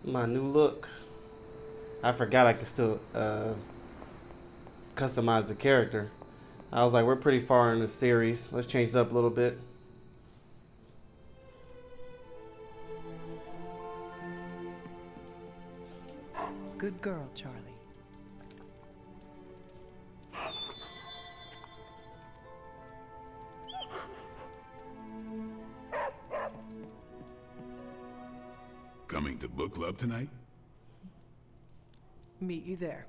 My new look. I forgot I could still customize the character. I was like, we're pretty far in the series. Let's change it up a little bit. Good girl, Charlie. Coming to book club tonight? Meet you there.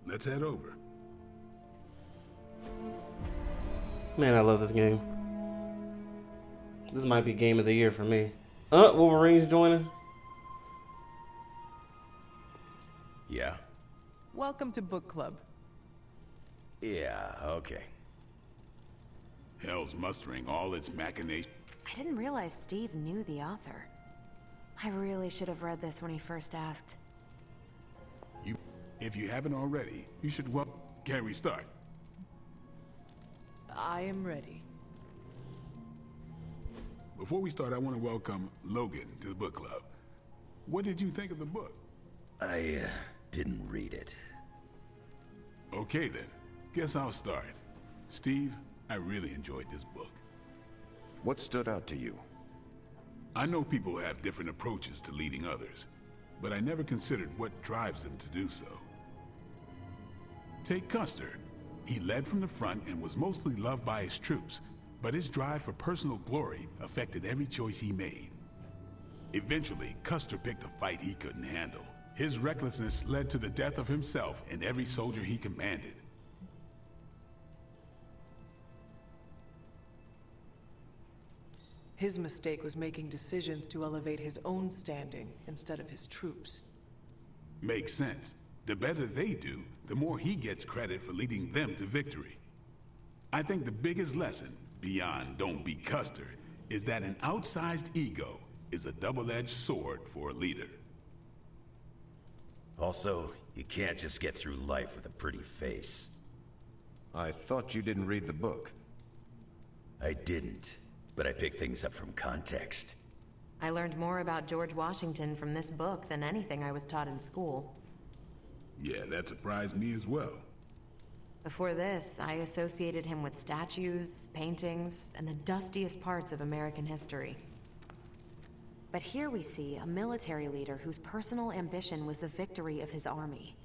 Let's head over. Man, I love this game. This might be game of the year for me. Wolverine's joining. Yeah? Welcome to book club. Yeah, okay. Hell's mustering all its machinations. I didn't realize Steve knew the author. I really should have read this when he first asked. If you haven't already, you should Can we start? I am ready. Before we start, I want to welcome Logan to the book club. What did you think of the book? I didn't read it. Okay then, guess I'll start. Steve, I really enjoyed this book. What stood out to you? I know people have different approaches to leading others, but I never considered what drives them to do so. Take Custer. He led from the front and was mostly loved by his troops, but his drive for personal glory affected every choice he made. Eventually, Custer picked a fight he couldn't handle. His recklessness led to the death of himself and every soldier he commanded. His mistake was making decisions to elevate his own standing instead of his troops. Makes sense. The better they do, the more he gets credit for leading them to victory. I think the biggest lesson, beyond don't be Custer, is that an outsized ego is a double-edged sword for a leader. Also, you can't just get through life with a pretty face. I thought you didn't read the book. I didn't, but I picked things up from context. I learned more about George Washington from this book than anything I was taught in school. Yeah, that surprised me as well. Before this, I associated him with statues, paintings, and the dustiest parts of American history. But here we see a military leader whose personal ambition was the victory of his army.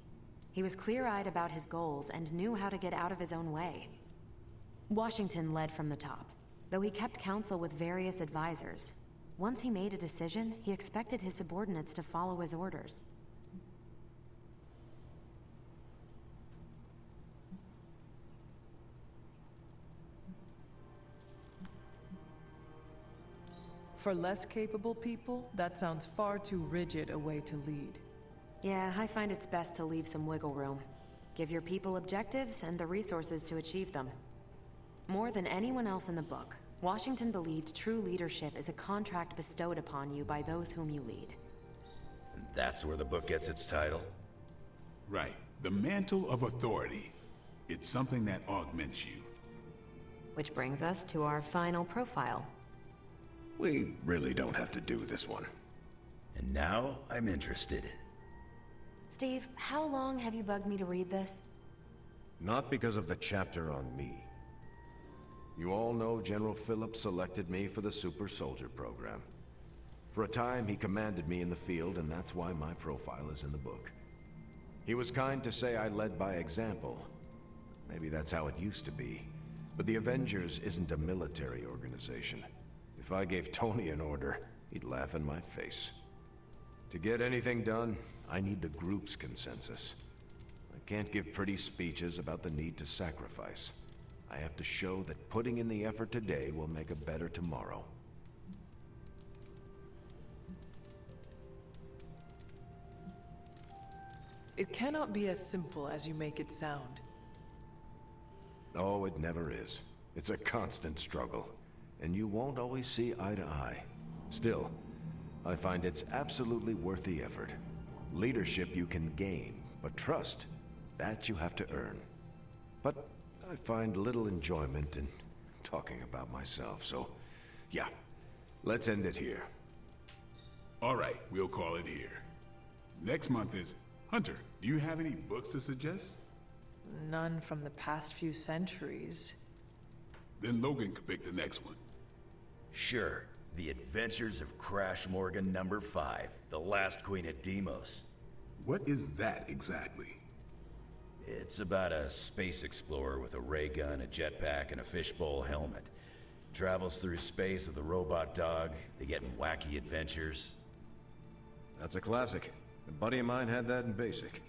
He was clear-eyed about his goals and knew how to get out of his own way. Washington led from the top, though he kept counsel with various advisors. Once he made a decision, he expected his subordinates to follow his orders. For less capable people, that sounds far too rigid a way to lead. Yeah, I find it's best to leave some wiggle room. Give your people objectives and the resources to achieve them. More than anyone else in the book, Washington believed true leadership is a contract bestowed upon you by those whom you lead. And that's where the book gets its title? Right. The mantle of authority. It's something that augments you. Which brings us to our final profile. We really don't have to do this one. And now I'm interested. Steve, how long have you bugged me to read this? Not because of the chapter on me. You all know General Phillips selected me for the Super Soldier program. For a time, he commanded me in the field, and that's why my profile is in the book. He was kind to say I led by example. Maybe that's how it used to be. But the Avengers isn't a military organization. If I gave Tony an order, he'd laugh in my face. To get anything done, I need the group's consensus. I can't give pretty speeches about the need to sacrifice. I have to show that putting in the effort today will make a better tomorrow. It cannot be as simple as you make it sound. Oh, it never is. It's a constant struggle, and you won't always see eye to eye. Still, I find it's absolutely worth the effort. Leadership you can gain, but trust, that you have to earn. But I find little enjoyment in talking about myself, so yeah, let's end it here. All right, we'll call it here. Next month is... Hunter, do you have any books to suggest? None from the past few centuries. Then Logan could pick the next one. Sure. The Adventures of Crash Morgan #5, The Last Queen of Deimos. What is that exactly? It's about a space explorer with a ray gun, a jetpack, and a fishbowl helmet. Travels through space with a robot dog. They get in wacky adventures. That's a classic. A buddy of mine had that in basic.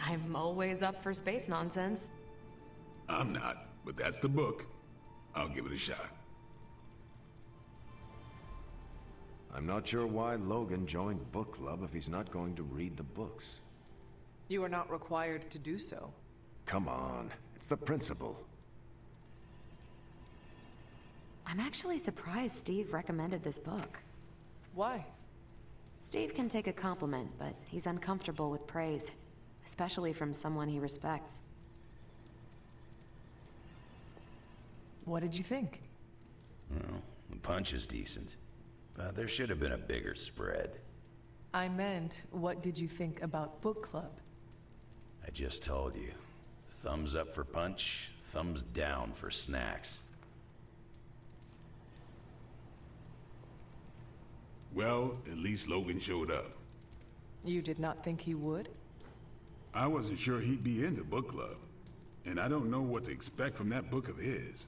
I'm always up for space nonsense. I'm not, but that's the book. I'll give it a shot. I'm not sure why Logan joined book club if he's not going to read the books. You are not required to do so. Come on, it's the principle. I'm actually surprised Steve recommended this book. Why? Steve can take a compliment, but he's uncomfortable with praise, especially from someone he respects. What did you think? Well, the punch is decent. But there should have been a bigger spread. I meant, what did you think about book club? I just told you. Thumbs up for punch, thumbs down for snacks. Well, at least Logan showed up. You did not think he would? I wasn't sure he'd be into book club. And I don't know what to expect from that book of his.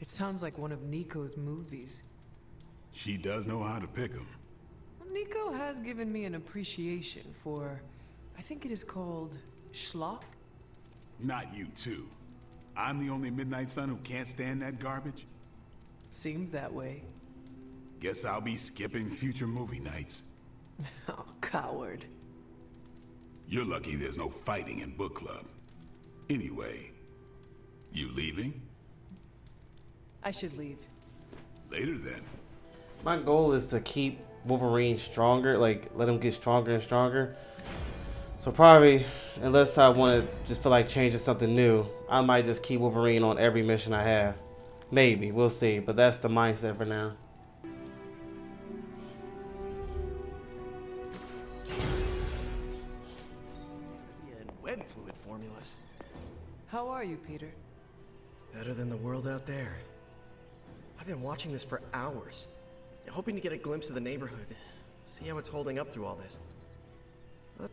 It sounds like one of Nico's movies. She does know how to pick 'em. Nico has given me an appreciation for, I think it is called schlock? Not you, too. I'm the only Midnight Sun who can't stand that garbage? Seems that way. Guess I'll be skipping future movie nights. Oh, coward. You're lucky there's no fighting in book club. Anyway, you leaving? I should leave. Later then. My goal is to keep Wolverine stronger, like let him get stronger and stronger. So probably, unless I want to just feel like changing something new, I might just keep Wolverine on every mission I have. Maybe, we'll see, but that's the mindset for now. And web fluid formulas. How are you, Peter? Better than the world out there. I've been watching this for hours, hoping to get a glimpse of the neighborhood, see how it's holding up through all this. But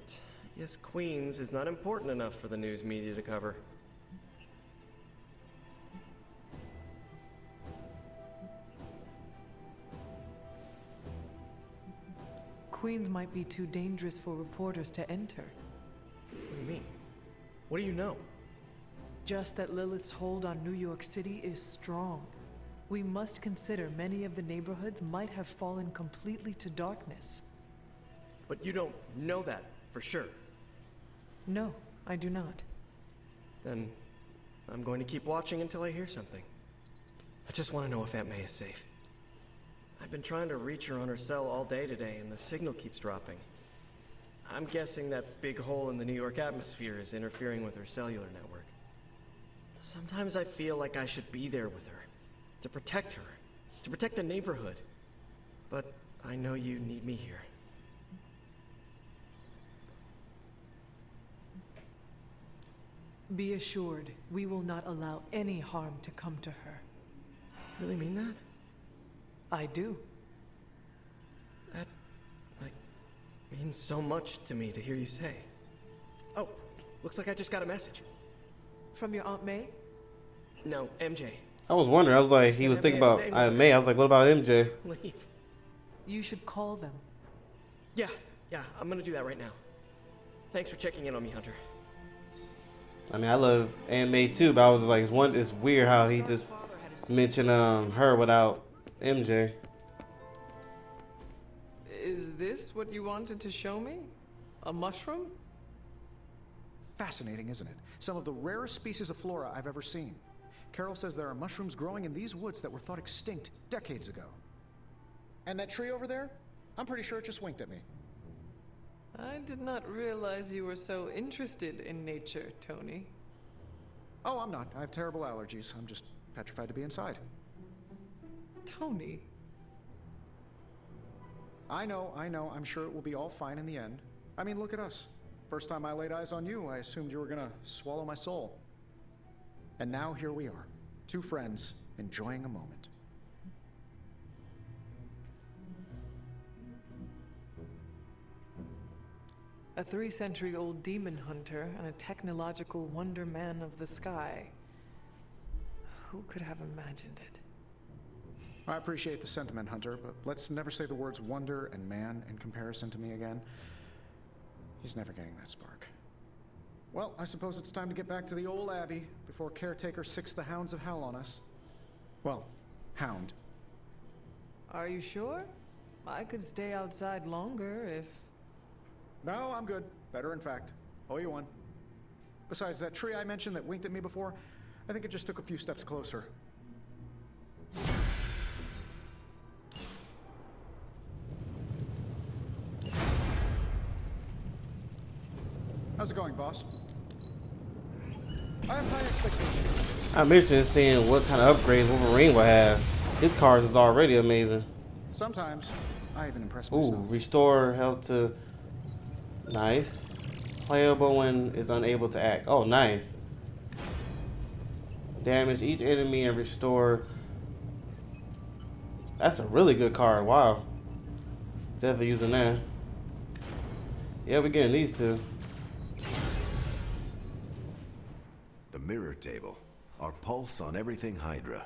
I guess Queens is not important enough for the news media to cover. Queens might be too dangerous for reporters to enter. What do you mean? What do you know? Just that Lilith's hold on New York City is strong. We must consider many of the neighborhoods might have fallen completely to darkness. But you don't know that for sure. No, I do not. Then I'm going to keep watching until I hear something. I just want to know if Aunt May is safe. I've been trying to reach her on her cell all day today, and the signal keeps dropping. I'm guessing that big hole in the New York atmosphere is interfering with her cellular network. Sometimes I feel like I should be there with her, to protect her, to protect the neighborhood. But I know you need me here. Be assured, we will not allow any harm to come to her. Really mean that? I do. That, like, means so much to me to hear you say. Oh, looks like I just got a message. From your Aunt May? No, MJ. I was wondering, I was like, he was thinking about May. I was like, what about MJ? Leave. You should call them. Yeah, I'm gonna do that right now. Thanks for checking in on me, Hunter. I mean, I love Aunt May too, but I was like, it's weird how he just mentioned her without MJ. Is this what you wanted to show me? A mushroom? Fascinating, isn't it? Some of the rarest species of flora I've ever seen. Carol says there are mushrooms growing in these woods that were thought extinct decades ago. And that tree over there? I'm pretty sure it just winked at me. I did not realize you were so interested in nature, Tony. Oh, I'm not. I have terrible allergies. I'm just petrified to be inside. Tony? I know. I'm sure it will be all fine in the end. I mean, look at us. First time I laid eyes on you, I assumed you were gonna swallow my soul. And now here we are, two friends enjoying a moment. A 3-century-old demon hunter and a technological wonder man of the sky. Who could have imagined it? I appreciate the sentiment, Hunter, but let's never say the words wonder and man in comparison to me again. He's never getting that spark. Well, I suppose it's time to get back to the old Abbey before Caretaker sicks the hounds of hell on us. Well, hound. Are you sure? I could stay outside longer if... No, I'm good. Better, in fact. Owe you one. Besides, that tree I mentioned that winked at me before, I think it just took a few steps closer. How's it going, boss? I have high expectations. I'm interested in seeing what kind of upgrades Wolverine will have. His cars is already amazing. Sometimes, I even impress Ooh, myself. restore health to... Nice. Playable when is unable to act. Oh, nice. Damage each enemy and restore... That's a really good card. Wow. Definitely using that. Yeah, we're getting these two. The mirror table. Our pulse on everything Hydra.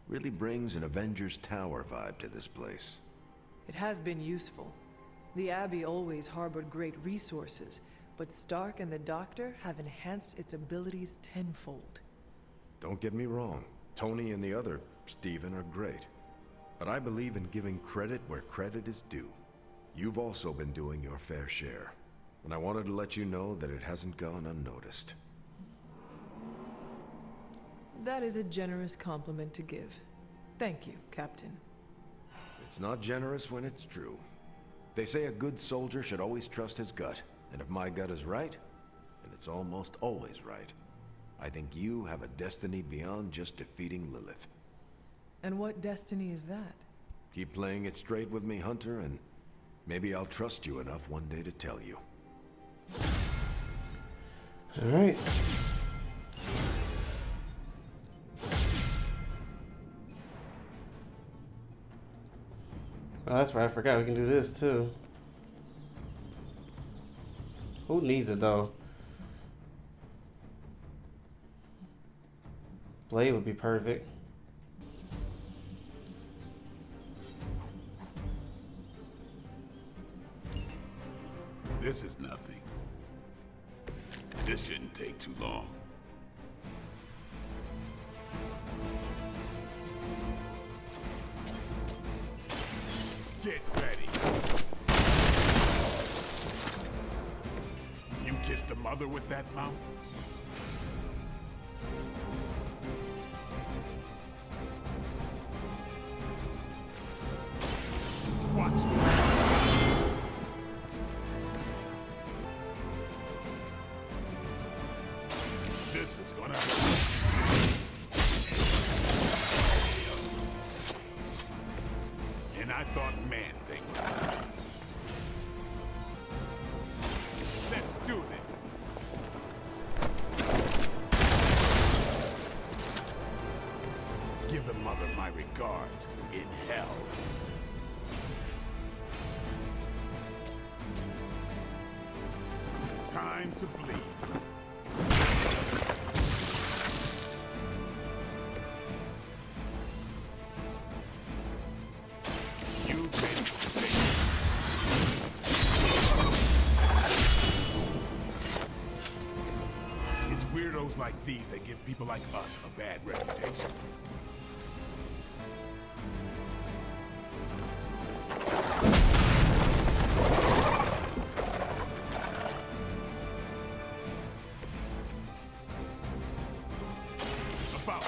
Really brings an Avengers Tower vibe to this place. It has been useful. The Abbey always harbored great resources, but Stark and the Doctor have enhanced its abilities tenfold. Don't get me wrong. Tony and the other, Steven, are great. But I believe in giving credit where credit is due. You've also been doing your fair share. And I wanted to let you know that it hasn't gone unnoticed. That is a generous compliment to give. Thank you, Captain. It's not generous when it's true. They say a good soldier should always trust his gut. And if my gut is right, and it's almost always right, I think you have a destiny beyond just defeating Lilith. And what destiny is that? Keep playing it straight with me, Hunter, and maybe I'll trust you enough one day to tell you. All right. Oh, that's right. I forgot we can do this too. Who needs it though? Blade would be perfect. This is nothing. This shouldn't take too long. Get ready. You kissed the mother with that mouth? Watch me. This is gonna hurt. And I thought Man-Thing would hurt. Let's do this. Give the mother my regards in hell. Time to bleed. You've been safe. It's weirdos like these that give people like us a bad reputation. About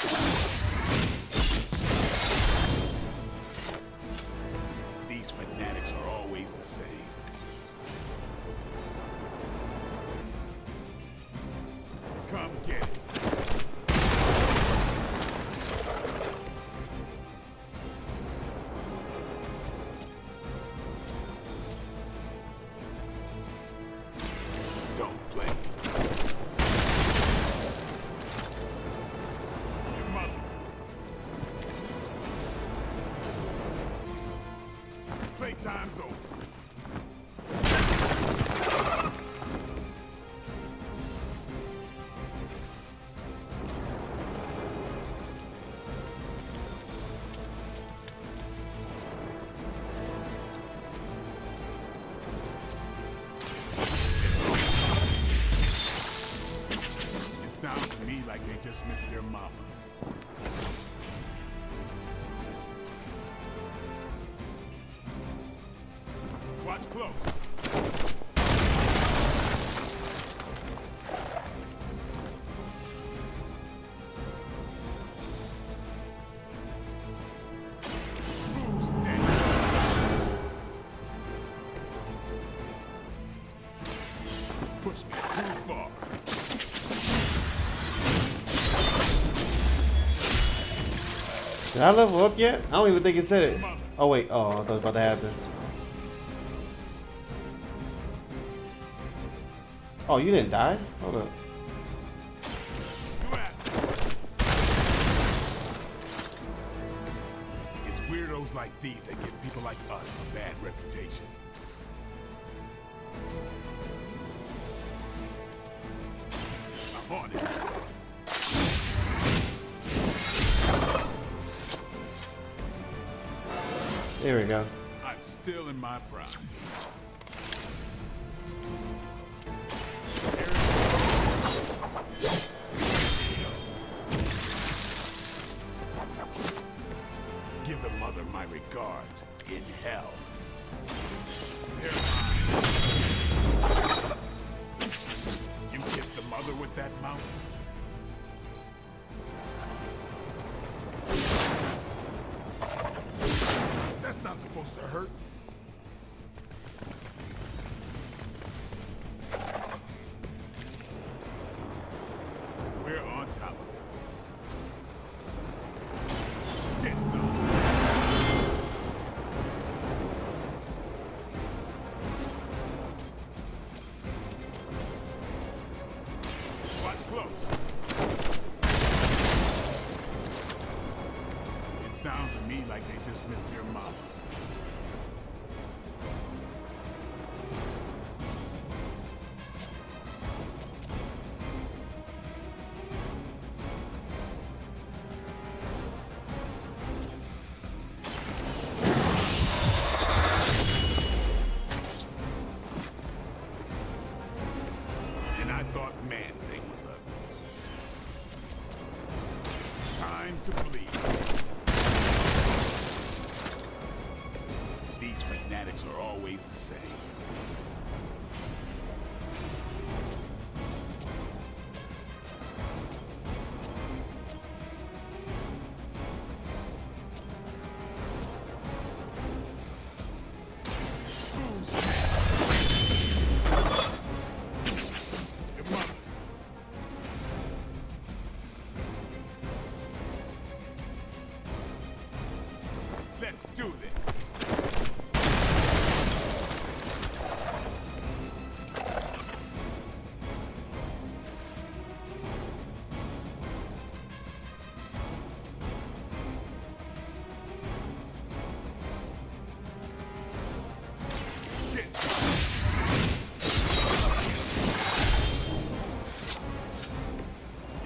these fanatics are always the same. Come get it. time's over. It sounds to me like they just missed their mama. Watch close. Who's next? Push me too far. Did I level up yet? I don't even think it said it. Oh wait, oh, I thought it was about to happen. Oh, you didn't die? Hold up. You asked. It's weirdos like these that give people like us a bad reputation. I'm on it. There we go. I'm still in my prime. Give the mother my regards in hell. They're mine. You kissed the mother with that mouth? That's not supposed to hurt. We're on top of it. Get some. Watch close. It sounds to me like they just missed their mama. And I thought Man-Thing was ugly. Time to bleed. These fanatics are always the same. Who's next? Your mother. Let's do this. Get some.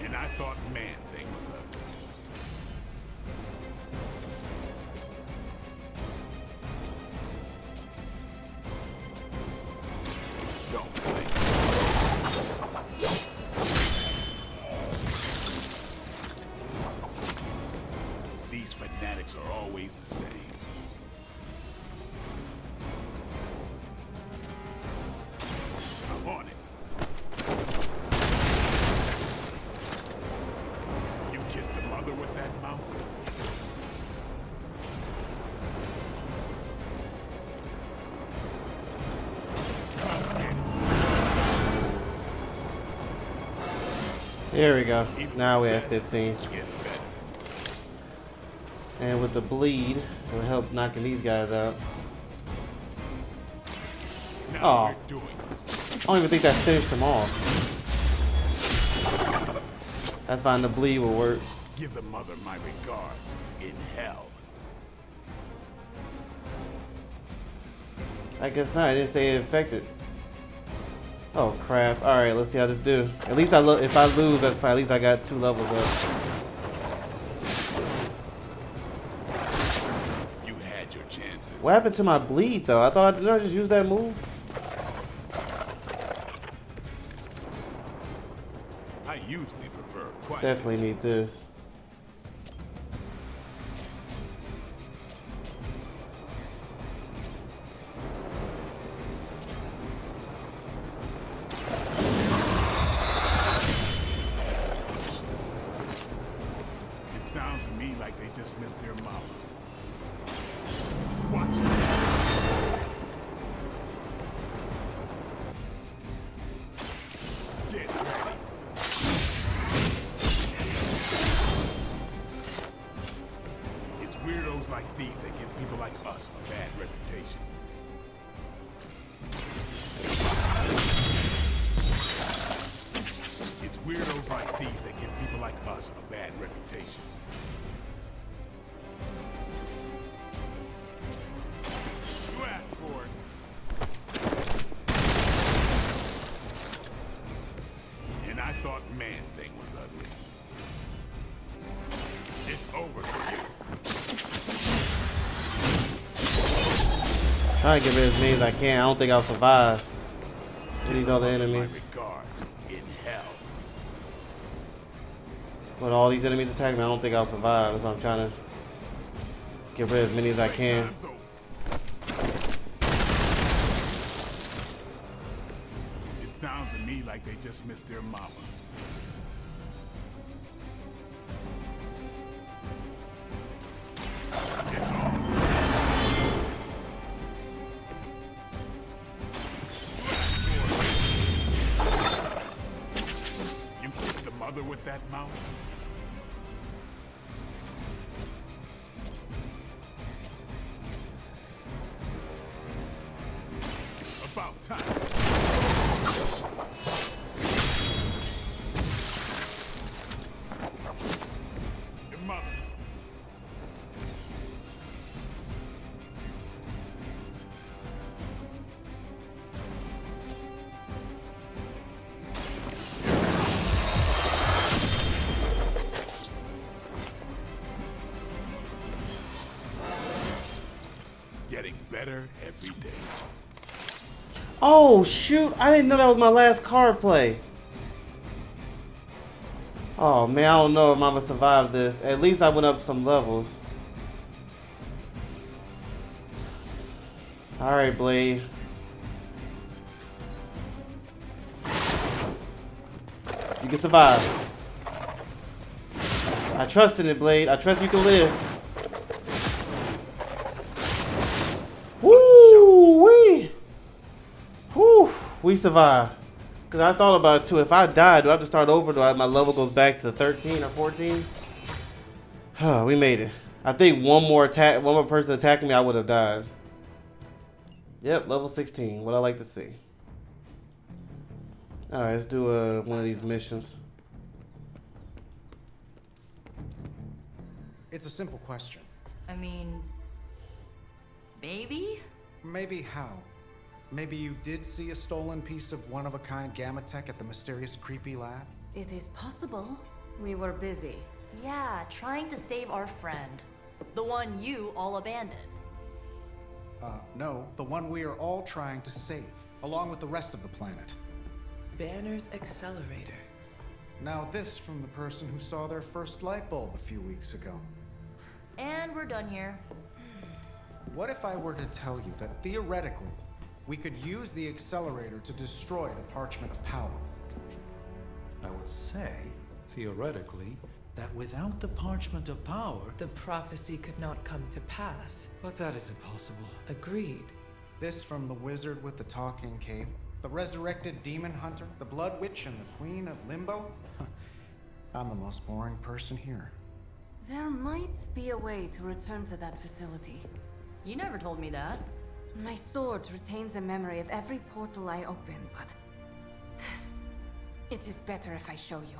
And I thought Man-Thing was ugly. Don't blink. These fanatics are always the same. I'm on it. You kissed the mother with that mouth? Come get it. There we go. Even Now we the have best 15. get better. And with the bleed, it'll help knocking these guys out. Now Aw. we're doing this. I don't even think that finished them off. That's fine, the bleed will work. Give the mother my regards in hell. I guess not. I didn't say it affected. Oh crap! All right, let's see how this do. At least if I lose, that's fine. At least I got 2 levels up. You had your chances. What happened to my bleed though? I thought did I just use that move? I usually prefer quiet. Definitely need this. It sounds to me like they just missed their mama. Watch me. Get ready. It's weirdos like these that give people like us a bad reputation. It's weirdos like these that give people like us a bad reputation. You asked for it. And I thought Man-Thing was ugly. It's over for you. Trying to get rid of as many as I can. I don't think I'll survive with these other enemies. My regards in hell. When all these enemies attack me, I don't think I'll survive. That's why I'm trying to get rid of as many as I can. Time's over. It sounds to me like they just missed their mama. It's on. You kissed the mother with that mouth? About time. Your mother. Getting better every day. Oh shoot! I didn't know that was my last card play. Oh man, I don't know if I'm gonna survive this. At least I went up some levels. Alright, Blade. You can survive. I trust in it, Blade. I trust you can live. Woo-wee! Whew, we survived. Because I thought about it too. If I die, do I have to start over? My level goes back to 13 or 14? We made it. I think one more person attacking me, I would have died. Yep, level 16. What I like to see. Alright, let's do one of these missions. It's a simple question. I mean, maybe? Maybe how? Maybe you did see a stolen piece of one-of-a-kind gamma tech at the mysterious creepy lab? It is possible. We were busy. Yeah, trying to save our friend. The one you all abandoned. No, the one we are all trying to save, along with the rest of the planet. Banner's accelerator. Now this from the person who saw their first light bulb a few weeks ago. And we're done here. What if I were to tell you that theoretically, we could use the accelerator to destroy the Parchment of Power? I would say, theoretically, that without the Parchment of Power... The prophecy could not come to pass. But that is impossible. Agreed. This from the wizard with the talking cape, the resurrected demon hunter, the blood witch, and the queen of limbo? I'm the most boring person here. There might be a way to return to that facility. You never told me that. My sword retains a memory of every portal I open, but... it is better if I show you.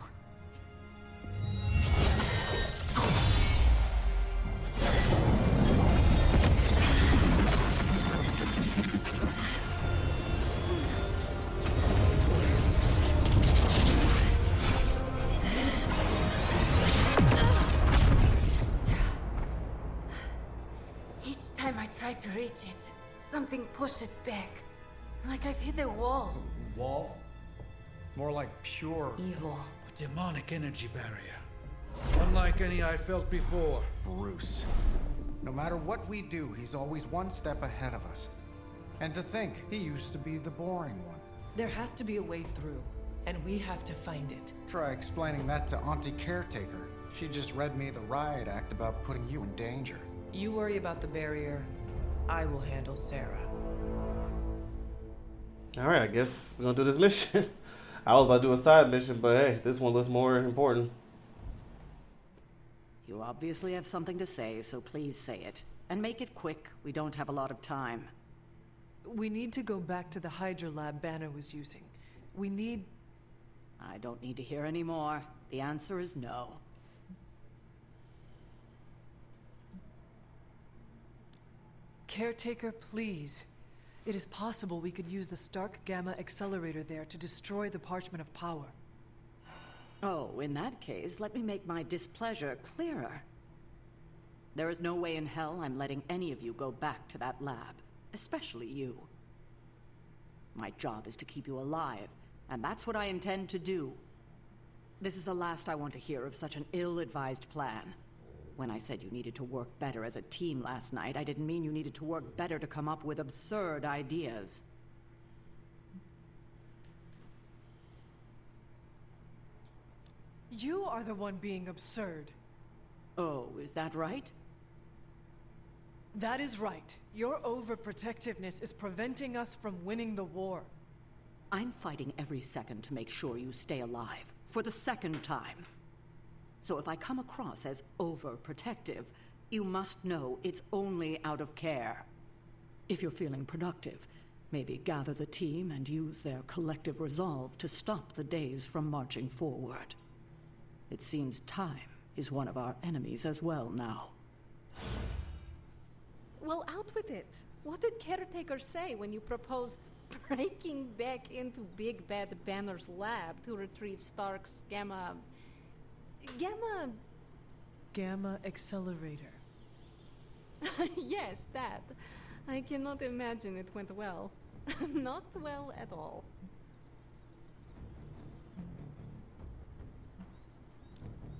time I try to reach it, something pushes back. Like I've hit a wall. Wall? More like pure Evil. A demonic energy barrier. Unlike any I felt before. Bruce. No matter what we do, he's always one step ahead of us. And to think, he used to be the boring one. There has to be a way through, and we have to find it. Try explaining that to Auntie Caretaker. She just read me the riot act about putting you in danger. You worry about the barrier. I will handle Sarah. Alright, I guess we're gonna do this mission. I was about to do a side mission, but hey, this one looks more important. You obviously have something to say, so please say it. And make it quick. We don't have a lot of time. We need to go back to the Hydra lab Banner was using. We need... I don't need to hear any more. The answer is no. Caretaker, please. It is possible we could use the Stark Gamma accelerator there to destroy the Parchment of Power. Oh, in that case, let me make my displeasure clearer. There is no way in hell I'm letting any of you go back to that lab, especially you. My job is to keep you alive, and that's what I intend to do. This is the last I want to hear of such an ill-advised plan. When I said you needed to work better as a team last night, I didn't mean you needed to work better to come up with absurd ideas. You are the one being absurd. Oh, is that right? That is right. Your overprotectiveness is preventing us from winning the war. I'm fighting every second to make sure you stay alive, for the second time. So if I come across as overprotective, you must know it's only out of care. If you're feeling productive, maybe gather the team and use their collective resolve to stop the days from marching forward. It seems time is one of our enemies as well now. Well, out with it. What did Caretaker say when you proposed breaking back into Big Bad Banner's lab to retrieve Stark's Gamma accelerator. Yes, that. I cannot imagine it went well. Not well at all.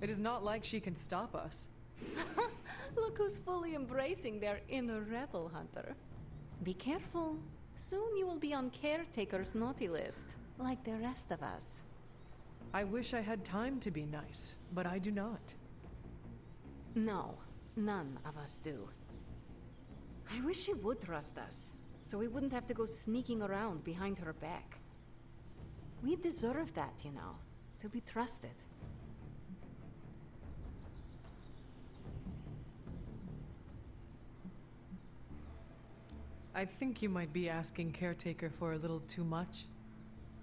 It is not like she can stop us. Look who's fully embracing their inner rebel hunter. Be careful. Soon you will be on Caretaker's naughty list, like the rest of us. I wish I had time to be nice, but I do not. No, none of us do. I wish she would trust us, so we wouldn't have to go sneaking around behind her back. We deserve that, you know, to be trusted. I think you might be asking Caretaker for a little too much.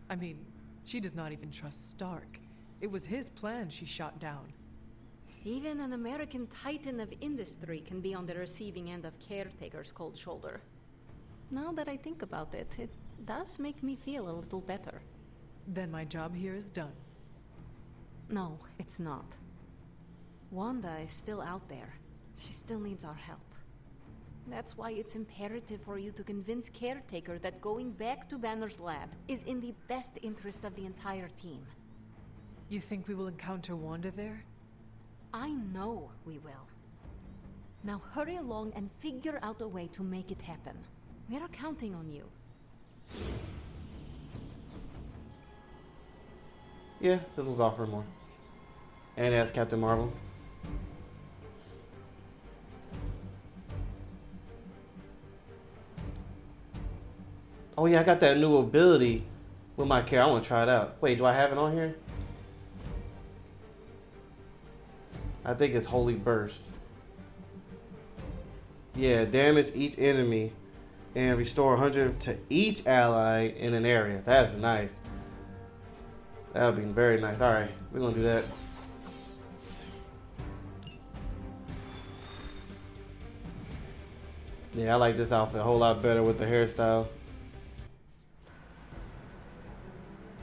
I mean, she does not even trust Stark. It was his plan she shot down. Even an American titan of industry can be on the receiving end of Caretaker's cold shoulder. Now that I think about it, it does make me feel a little better. Then my job here is done. No, it's not. Wanda is still out there. She still needs our help. That's why it's imperative for you to convince Caretaker that going back to Banner's lab is in the best interest of the entire team. You think we will encounter Wanda there? I know we will. Now hurry along and figure out a way to make it happen. We're counting on you. Yeah, this was offering more. And as Captain Marvel. Oh yeah, I got that new ability with my character. I want to try it out. Wait, do I have it on here? I think it's Holy Burst. Yeah, damage each enemy and restore 100 to each ally in an area. That's nice. That would be very nice. Alright, we're going to do that. Yeah, I like this outfit a whole lot better with the hairstyle.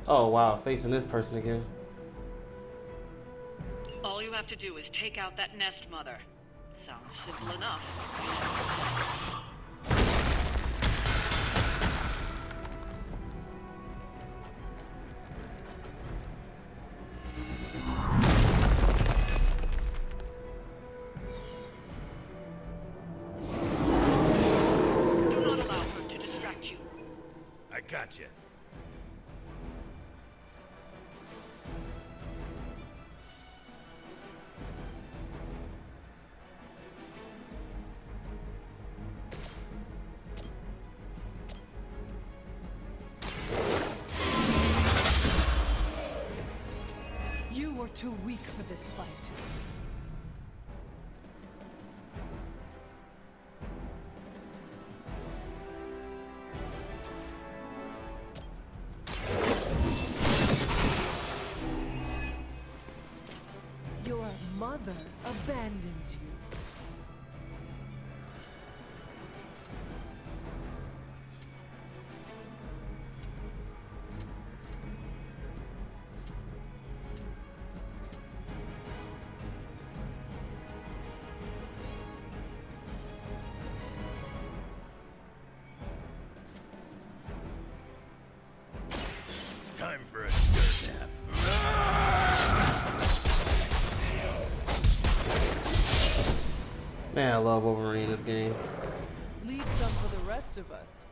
Oh wow, facing this person again. All you have to do is take out that nest mother. Sounds simple enough. Gotcha. You were too weak for this fight. Your mother abandons you. Time for a dirt nap. Man, I love Wolverine in this game. Leave some for the rest of us.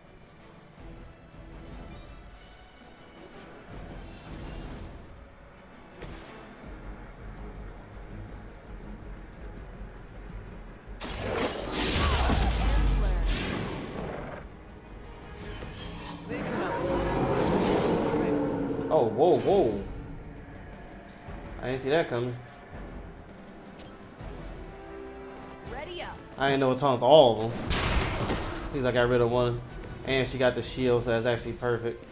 Oh, whoa, whoa. I didn't see that coming. Ready up. I didn't know it taunts all of them. At least I got rid of one. And she got the shield, so that's actually perfect.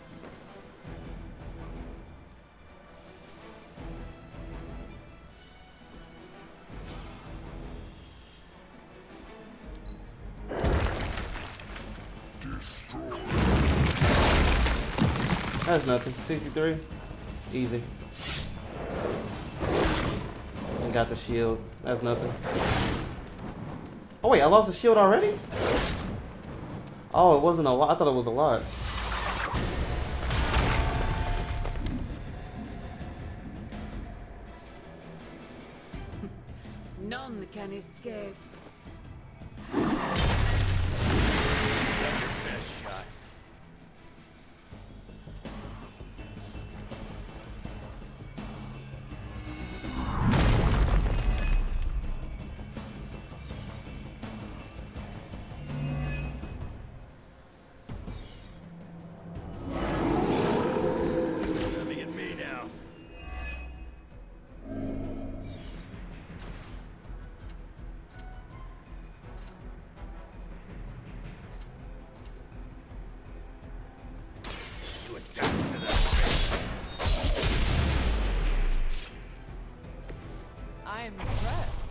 That's nothing. 63. Easy. And got the shield. That's nothing. Oh wait, I lost the shield already? Oh, it wasn't a lot. I thought it was a lot. None can escape. Best shot. Coming at me now. To attack to that. I am impressed.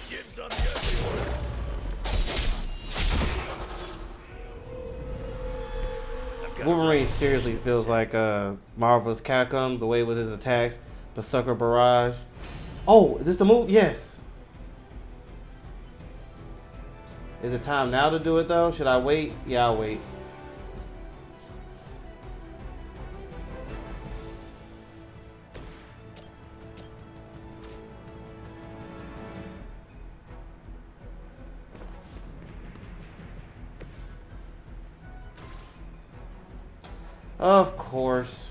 Dibs on the ugly one. I've got Wolverine seriously feels like Marvel's Capcom, the way with his attacks. Berserker Barrage. Oh, is this the move? Yes. Is it time now to do it though? Should I wait? Yeah, I'll wait. Of course.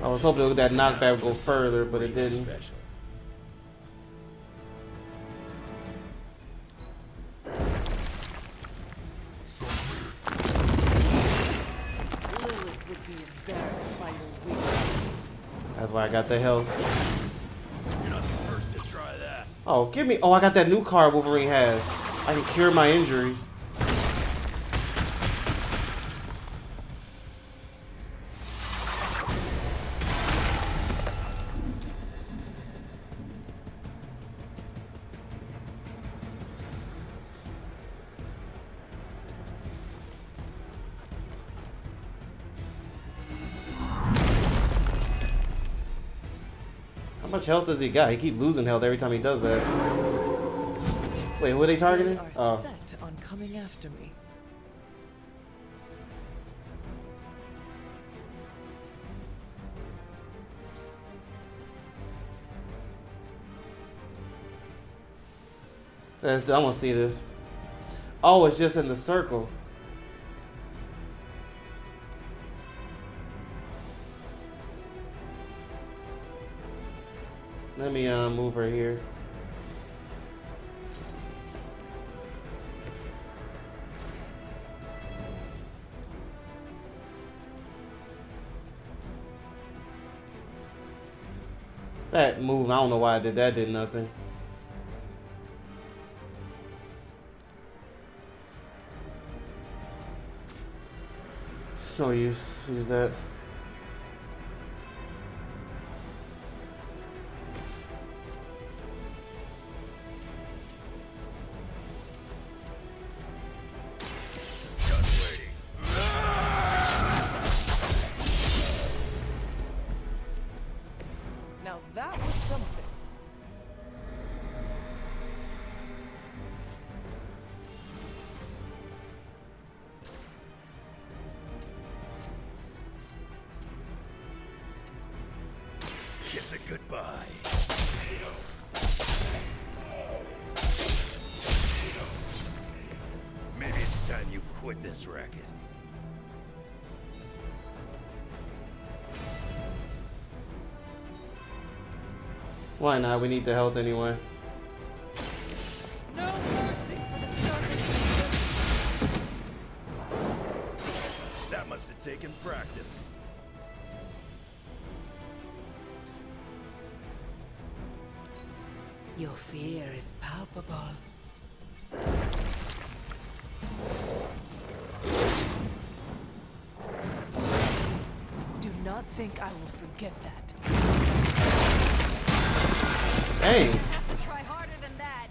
I was hoping that knockback would go further, but it didn't. Special. Lilith would be embarrassed by your weakness. That's why I got the health. You're not the first to try that. Oh, give me. Oh, I got that new card Wolverine has. I can cure my injuries. How much health does he got? He keep losing health every time he does that. Wait, who are they targeting? They are Oh. set on coming after me. I want to see this. Oh, it's just in the circle. Let me move her here. That move, I don't know why I did that, did nothing. It's no use. Use that. Now that was something. Kiss it goodbye. Maybe it's time you quit this racket. Why not? We need the health anyway. No mercy for the servant. That must have taken practice. Your fear is palpable. Do not think I will forget that. Dang. Have to try harder than that.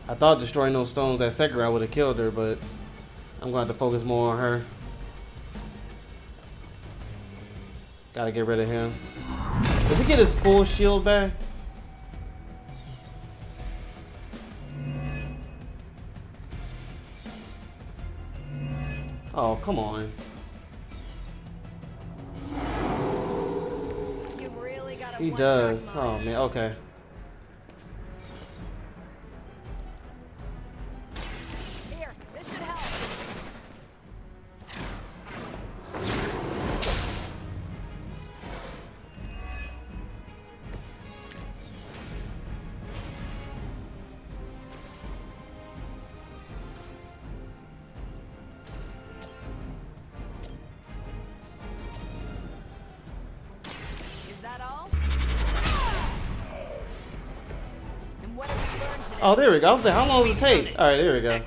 I thought destroying those stones that second round would have killed her, but I'm going to have to focus more on her. Gotta get rid of him. Did he get his full shield back? Oh, come on. You really gotta He one-track does. mind. Oh, man. Okay. Here, this should help. Is that all? And what have we learned today? Oh, there we go. I was like, how long does it take? All right, there we go.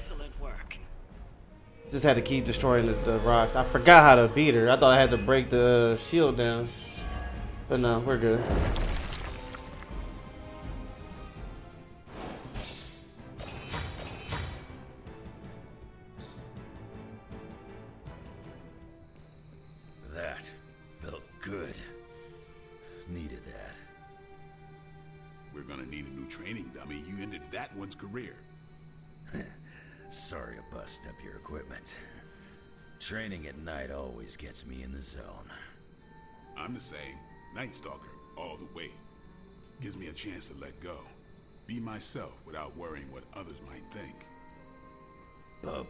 Just had to keep destroying the rocks. I forgot how to beat her. I thought I had to break the shield down. But no, we're good. That felt good. Needed that. We're gonna need a new training dummy. You ended that one's career. Sorry to bust up your equipment. Training at night always gets me in the zone. I'm the same. Night Stalker, all the way. Gives me a chance to let go. Be myself without worrying what others might think. Bub,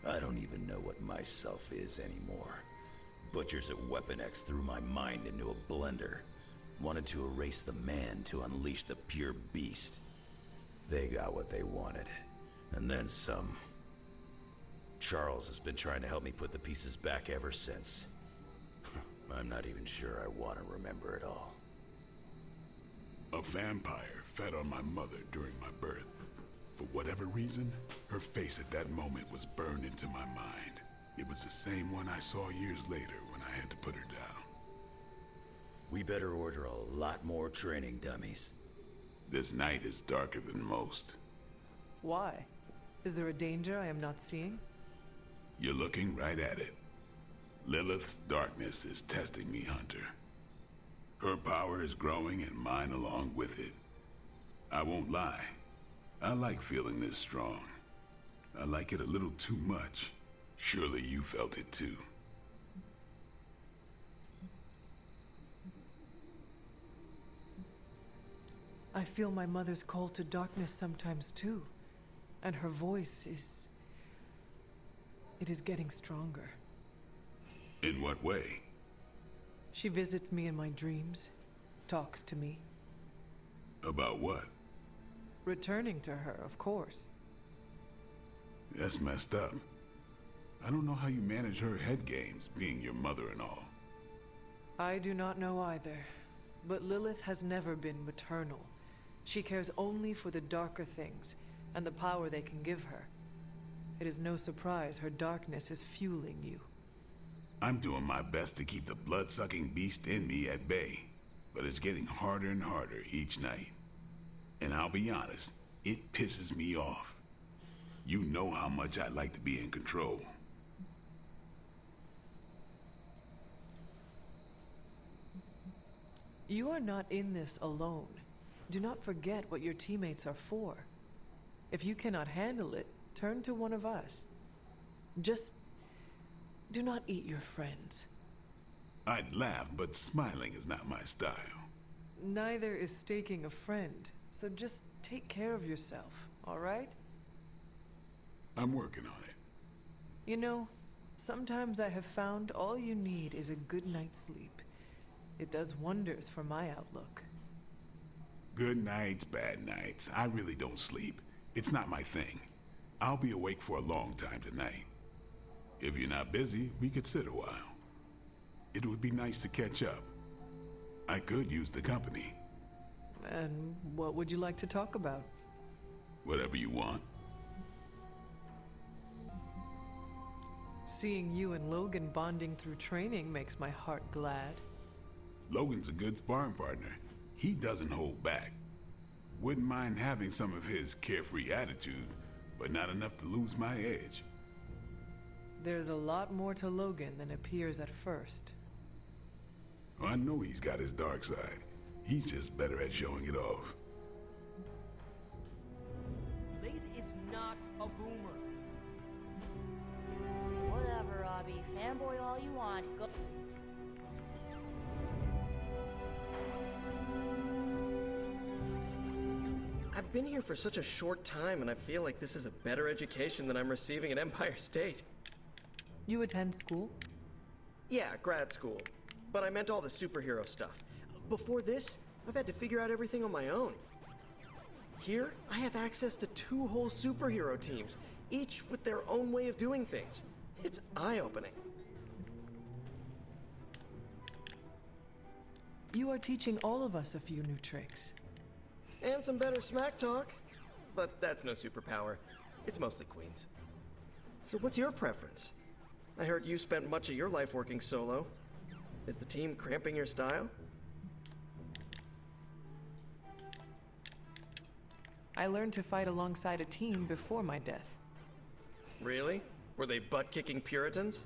I don't even know what myself is anymore. Butchers at Weapon X threw my mind into a blender. Wanted to erase the man to unleash the pure beast. They got what they wanted. And then some. Charles has been trying to help me put the pieces back ever since. I'm not even sure I want to remember it all. A vampire fed on my mother during my birth. For whatever reason, her face at that moment was burned into my mind. It was the same one I saw years later when I had to put her down. We better order a lot more training dummies. This night is darker than most. Why? Is there a danger I am not seeing? You're looking right at it. Lilith's darkness is testing me, Hunter. Her power is growing and mine along with it. I won't lie. I like feeling this strong. I like it a little too much. Surely you felt it too. I feel my mother's call to darkness sometimes too. And her voice is... it is getting stronger. In what way? She visits me in my dreams, talks to me. About what? Returning to her, of course. That's messed up. I don't know how you manage her head games, being your mother and all. I do not know either. But Lilith has never been maternal. She cares only for the darker things, and the power they can give her. It is no surprise her darkness is fueling you. I'm doing my best to keep the blood-sucking beast in me at bay, but it's getting harder and harder each night. And I'll be honest, it pisses me off. You know how much I like to be in control. You are not in this alone. Do not forget what your teammates are for. If you cannot handle it, turn to one of us. Just do not eat your friends. I'd laugh, but smiling is not my style. Neither is staking a friend, so just take care of yourself, all right? I'm working on it. You know, sometimes I have found all you need is a good night's sleep. It does wonders for my outlook. Good nights, bad nights. I really don't sleep. It's not my thing. I'll be awake for a long time tonight. If you're not busy, we could sit a while. It would be nice to catch up. I could use the company. And what would you like to talk about? Whatever you want. Seeing you and Logan bonding through training makes my heart glad. Logan's a good sparring partner. He doesn't hold back. Wouldn't mind having some of his carefree attitude, but not enough to lose my edge. There's a lot more to Logan than appears at first. I know he's got his dark side. He's just better at showing it off. Blaze is not a boomer. Whatever, Robbie. Fanboy all you want. Go. I've been here for such a short time, and I feel like this is a better education than I'm receiving at Empire State. You attend school? Yeah, grad school. But I meant all the superhero stuff. Before this, I've had to figure out everything on my own. Here, I have access to 2 whole superhero teams, each with their own way of doing things. It's eye-opening. You are teaching all of us a few new tricks. And some better smack talk. But that's no superpower. It's mostly queens. So what's your preference? I heard you spent much of your life working solo. Is the team cramping your style? I learned to fight alongside a team before my death. Really? Were they butt-kicking Puritans?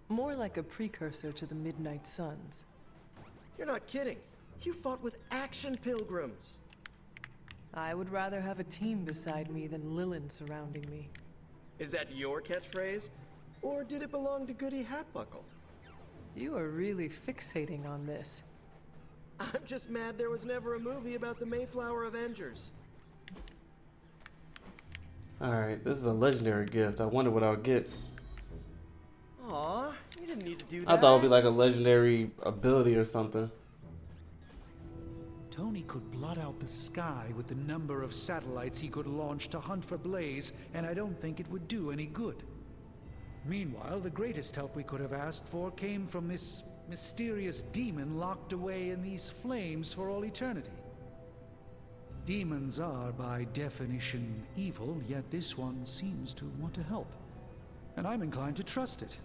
More like a precursor to the Midnight Suns. You're not kidding. You fought with action pilgrims. I would rather have a team beside me than Lilin surrounding me. Is that your catchphrase? Or did it belong to Goody Hatbuckle? You are really fixating on this. I'm just mad there was never a movie about the Mayflower Avengers. Alright, this is a legendary gift. I wonder what I'll get. Aw, you didn't need to do that. I thought it would be like a legendary ability or something. Tony could blot out the sky with the number of satellites he could launch to hunt for Blaze, and I don't think it would do any good. Meanwhile, the greatest help we could have asked for came from this mysterious demon locked away in these flames for all eternity. Demons are, by definition, evil, yet this one seems to want to help. And I'm inclined to trust it.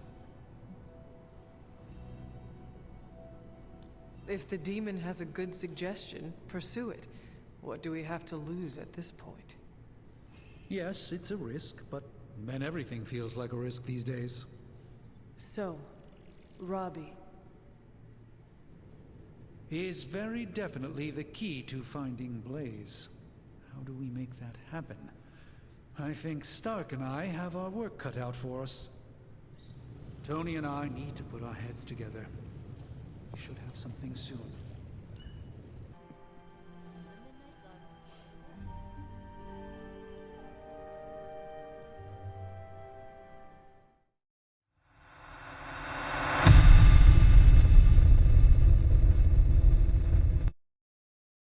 If the demon has a good suggestion, pursue it. What do we have to lose at this point? Yes, it's a risk, but man, everything feels like a risk these days. So, Robbie. Is very definitely the key to finding Blaze. How do we make that happen? I think Stark and I have our work cut out for us. Tony and I need to put our heads together. We should have something soon.